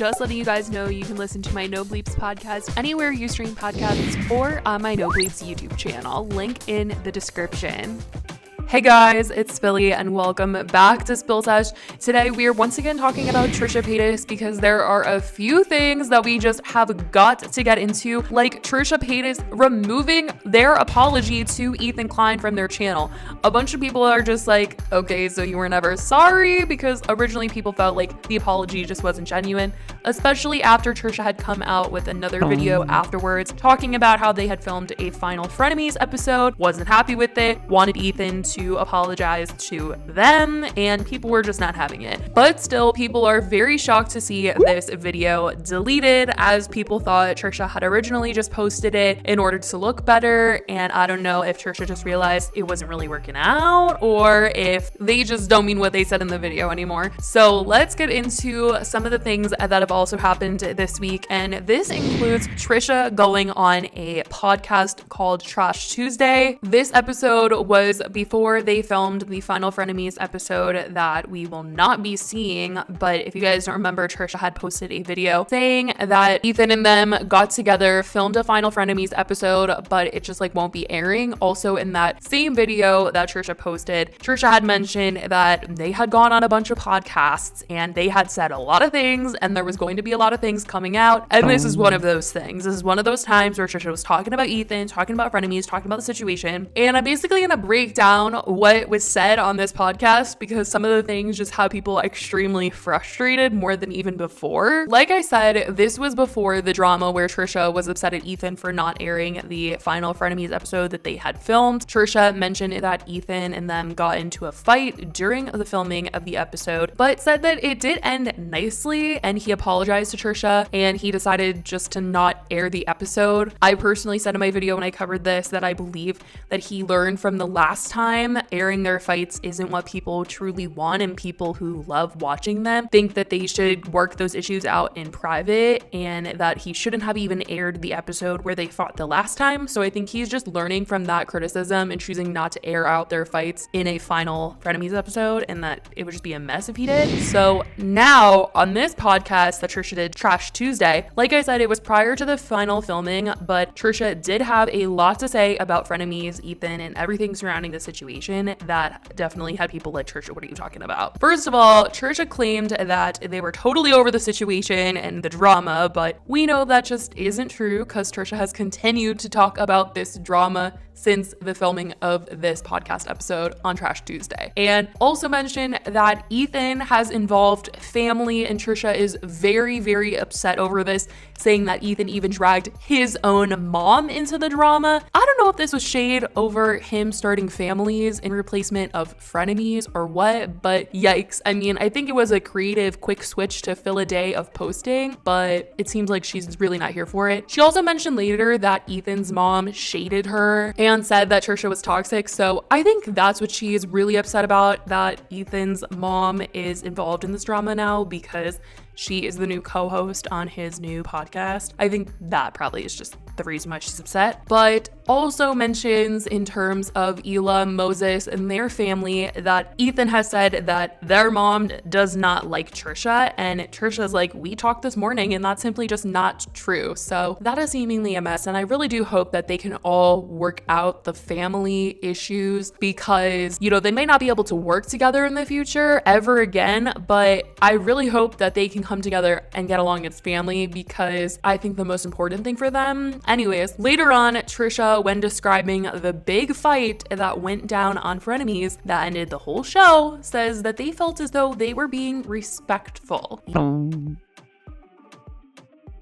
Just letting you guys know you can listen to my No Bleeps podcast anywhere you stream podcasts or on my No Bleeps YouTube channel. Link in the description. Hey guys, it's Billy and welcome back to Spill Sesh. Today we are once again talking about Trisha Paytas because there are a few things that we just have got to get into, like Trisha Paytas removing their apology to Ethan Klein from their channel. A bunch of people are just like, okay, so you were never sorry, because originally people felt like the apology just wasn't genuine, especially after Trisha had come out with another video afterwards talking about how they had filmed a Final Frenemies episode, wasn't happy with it, wanted Ethan to apologize to them, and people were just not having it. But still, people are very shocked to see this video deleted, as people thought Trisha had originally just posted it in order to look better, and I don't know if Trisha just realized it wasn't really working out or if they just don't mean what they said in the video anymore. So let's get into some of the things that have also happened this week, and this includes Trisha going on a podcast called Trash Tuesday. This episode was before they filmed the Final Frenemies episode that we will not be seeing, but if you guys don't remember, Trisha had posted a video saying that Ethan and them got together, filmed a Final Frenemies episode, but it just won't be airing. Also, in that same video that Trisha posted, Trisha had mentioned that they had gone on a bunch of podcasts and they had said a lot of things and there was going to be a lot of things coming out, and this is one of those things. This is one of those times where Trisha was talking about Ethan, talking about frenemies, talking about the situation, and I'm basically gonna break down what was said on this podcast because some of the things just have people extremely frustrated more than even before. Like I said, this was before the drama where Trisha was upset at Ethan for not airing the Final Frenemies episode that they had filmed. Trisha mentioned that Ethan and them got into a fight during the filming of the episode, but said that it did end nicely and he apologized to Trisha and he decided just to not air the episode. I personally said in my video when I covered this that I believe that he learned from the last time airing their fights isn't what people truly want, and people who love watching them think that they should work those issues out in private, and that he shouldn't have even aired the episode where they fought the last time. So I think he's just learning from that criticism and choosing not to air out their fights in a Final Frenemies episode, and that it would just be a mess if he did. So now on this podcast that Trisha did, Trash Tuesday, like I said, it was prior to the final filming, but Trisha did have a lot to say about frenemies, Ethan, and everything surrounding the situation that definitely had people like, Trisha, what are you talking about? First of all, Trisha claimed that they were totally over the situation and the drama, but we know that just isn't true because Trisha has continued to talk about this drama since the filming of this podcast episode on Trash Tuesday. And also mentioned that Ethan has involved family, and Trisha is very, very upset over this, saying that Ethan even dragged his own mom into the drama. I don't know if this was shade over him starting families in replacement of frenemies or what, but yikes. I mean, I think it was a creative quick switch to fill a day of posting, but it seems like she's really not here for it. She also mentioned later that Ethan's mom shaded her and said that Trisha was toxic. So I think that's what she is really upset about, that Ethan's mom is involved in this drama now because she is the new co-host on his new podcast. I think that probably is just the reason why she's upset. But also mentions in terms of Ela, Moses, and their family that Ethan has said that their mom does not like Trisha, and Trisha's like, we talked this morning and that's simply just not true. So that is seemingly a mess, and I really do hope that they can all work out the family issues because, you know, they may not be able to work together in the future ever again, but I really hope that they can come together and get along as family because I think the most important thing for them. Anyways, later on, Trisha, when describing the big fight that went down on Frenemies that ended the whole show, says that they felt as though they were being respectful.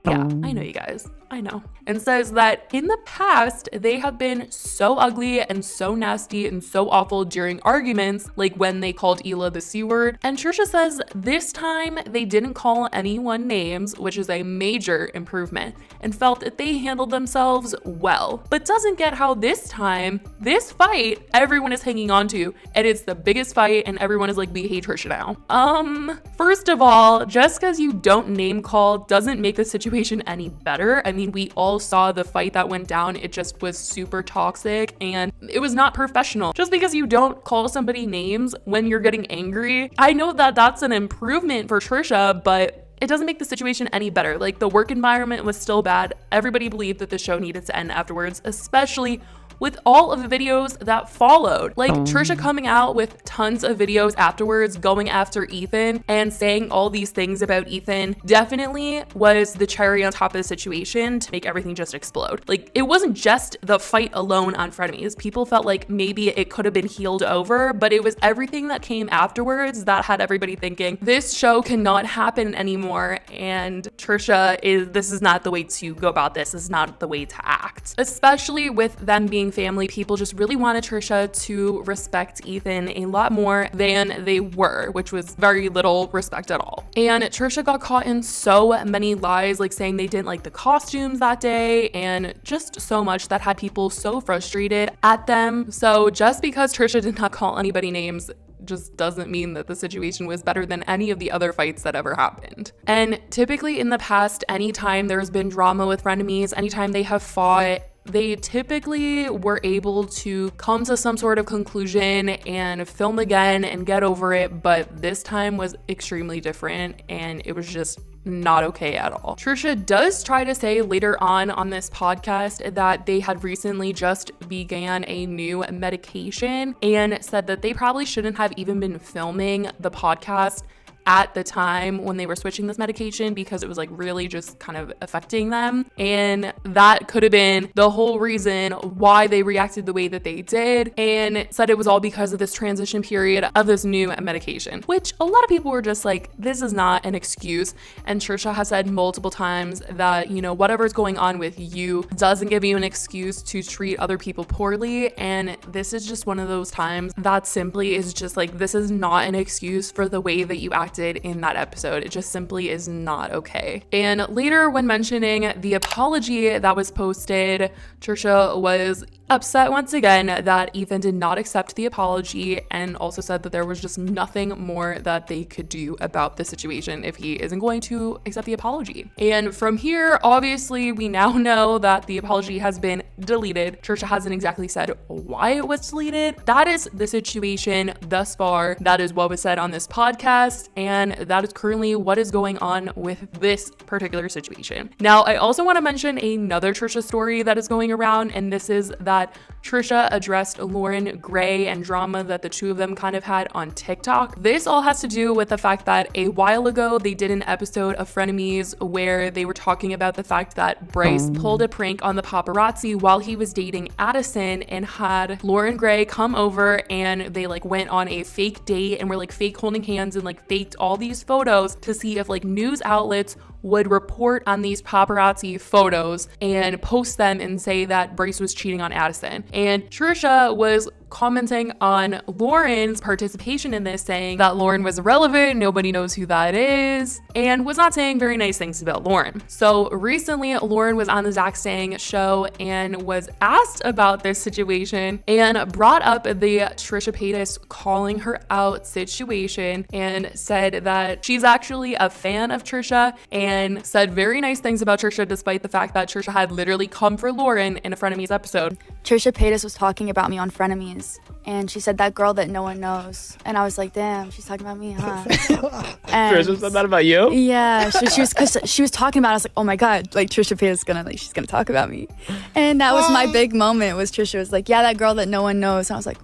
Yeah, I know, you guys. I know. And says that in the past, they have been so ugly and so nasty and so awful during arguments, like when they called Ela the C word. And Trisha says this time they didn't call anyone names, which is a major improvement, and felt that they handled themselves well, but doesn't get how this time, this fight, everyone is hanging on to, and it's the biggest fight, and everyone is like, we hate Trisha now. First of all, just because you don't name call doesn't make the situation any better. I mean, we all saw the fight that went down. It just was super toxic and it was not professional. Just because you don't call somebody names when you're getting angry, I know that that's an improvement for Trisha, but it doesn't make the situation any better. Like, the work environment was still bad. Everybody believed that the show needed to end afterwards, especially with all of the videos that followed. Like, Trisha coming out with tons of videos afterwards going after Ethan and saying all these things about Ethan definitely was the cherry on top of the situation to make everything just explode. Like, it wasn't just the fight alone on Frenemies. People felt like maybe it could have been healed over, but it was everything that came afterwards that had everybody thinking this show cannot happen anymore, and this is not the way to go about this. This is not the way to act. Especially with them being family, people just really wanted Trisha to respect Ethan a lot more than they were, which was very little respect at all. And Trisha got caught in so many lies, like saying they didn't like the costumes that day, and just so much that had people so frustrated at them. So just because Trisha did not call anybody names just doesn't mean that the situation was better than any of the other fights that ever happened. And typically in the past, anytime there's been drama with Frenemies, anytime they have fought, they typically were able to come to some sort of conclusion and film again and get over it, but this time was extremely different and it was just not okay at all. Trisha does try to say later on this podcast that they had recently just began a new medication and said that they probably shouldn't have even been filming the podcast at the time when they were switching this medication because it was like really just kind of affecting them. And that could have been the whole reason why they reacted the way that they did, and said it was all because of this transition period of this new medication, which a lot of people were just like, this is not an excuse. And Trisha has said multiple times that, you know, whatever's going on with you doesn't give you an excuse to treat other people poorly. And this is just one of those times that simply is just like, this is not an excuse for the way that you acted in that episode. It just simply is not okay. And later, when mentioning the apology that was posted, Trisha was upset once again that Ethan did not accept the apology, and also said that there was just nothing more that they could do about the situation if he isn't going to accept the apology. And from here, obviously, we now know that the apology has been deleted. Trisha hasn't exactly said why it was deleted. That is the situation thus far. That is what was said on this podcast, and that is currently what is going on with this particular situation. Now, I also want to mention another Trisha story that is going around, and this is that Trisha addressed Lauren Gray and drama that the two of them kind of had on TikTok. This all has to do with the fact that a while ago they did an episode of Frenemies where they were talking about the fact that Bryce pulled a prank on the paparazzi while he was dating Addison, and had Lauren Gray come over, and they like went on a fake date and were like fake holding hands and like faked all these photos to see if like news outlets would report on these paparazzi photos and post them and say that Bryce was cheating on Addison. And Trisha was commenting on Lauren's participation in this, saying that Lauren was irrelevant, nobody knows who that is, and was not saying very nice things about Lauren. So recently, Lauren was on the Zach Sang show and was asked about this situation and brought up the Trisha Paytas calling her out situation, and said that she's actually a fan of Trisha, and said very nice things about Trisha despite the fact that Trisha had literally come for Lauren in a Frenemies episode. Trisha Paytas was talking about me on Frenemies, and she said that girl that no one knows, and I was like, damn, she's talking about me, huh? Trisha said that about you? Yeah, because she was talking about it. I was like, oh my god, like Trisha Paytas she's gonna talk about me, and that was my big moment. Was Trisha was like, yeah, that girl that no one knows, and I was like,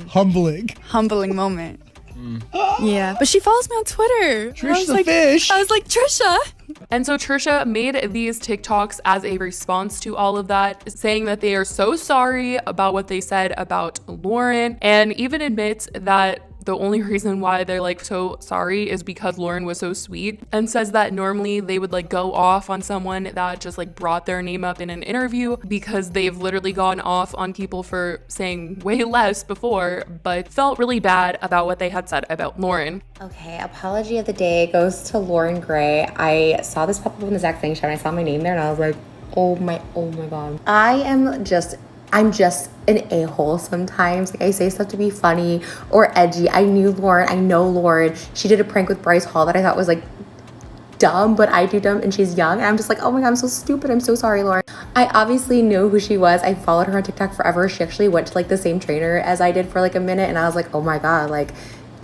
humbling moment. Yeah, but she follows me on Twitter. Trisha the fish. I was like, Trisha. And so Trisha made these TikToks as a response to all of that, saying that they are so sorry about what they said about Lauren, and even admits that the only reason why they're like so sorry is because Lauren was so sweet, and says that normally they would like go off on someone that just like brought their name up in an interview because they've literally gone off on people for saying way less before, but felt really bad about what they had said about Lauren. Okay, apology of the day goes to Lauren Gray. I saw this pop up in the Zach Sang show and I saw my name there and I was like, oh my god. I'm just an a-hole sometimes. Like, I say stuff to be funny or edgy. I know Lauren. She did a prank with Bryce Hall that I thought was like dumb, but I do dumb and she's young. And I'm just like, oh my god, I'm so stupid. I'm so sorry, Lauren. I obviously knew who she was. I followed her on TikTok forever. She actually went to like the same trainer as I did for like a minute. And I was like, oh my god, like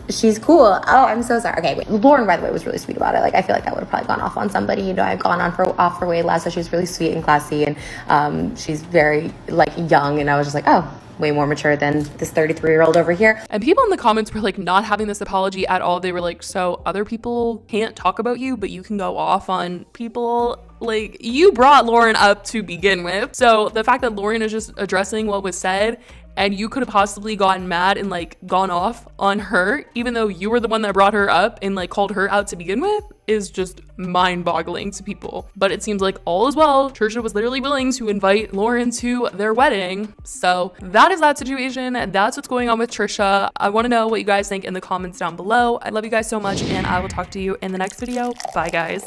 she's cool. Oh, I'm so sorry. Okay, wait. Lauren, by the way, was really sweet about it. Like, I feel like I would have probably gone off on somebody. You know, I've gone off for way less. So she was really sweet and classy, and she's very like young. And I was just like, oh, way more mature than this 33-year-old over here. And people in the comments were like not having this apology at all. They were like, so other people can't talk about you, but you can go off on people. Like, you brought Lauren up to begin with. So the fact that Lauren is just addressing what was said, and you could have possibly gotten mad and like gone off on her, even though you were the one that brought her up and like called her out to begin with, is just mind-boggling to people. But it seems like all is well. Trisha was literally willing to invite Lauren to their wedding. So that is that situation. That's what's going on with Trisha. I want to know what you guys think in the comments down below. I love you guys so much, and I will talk to you in the next video. Bye, guys.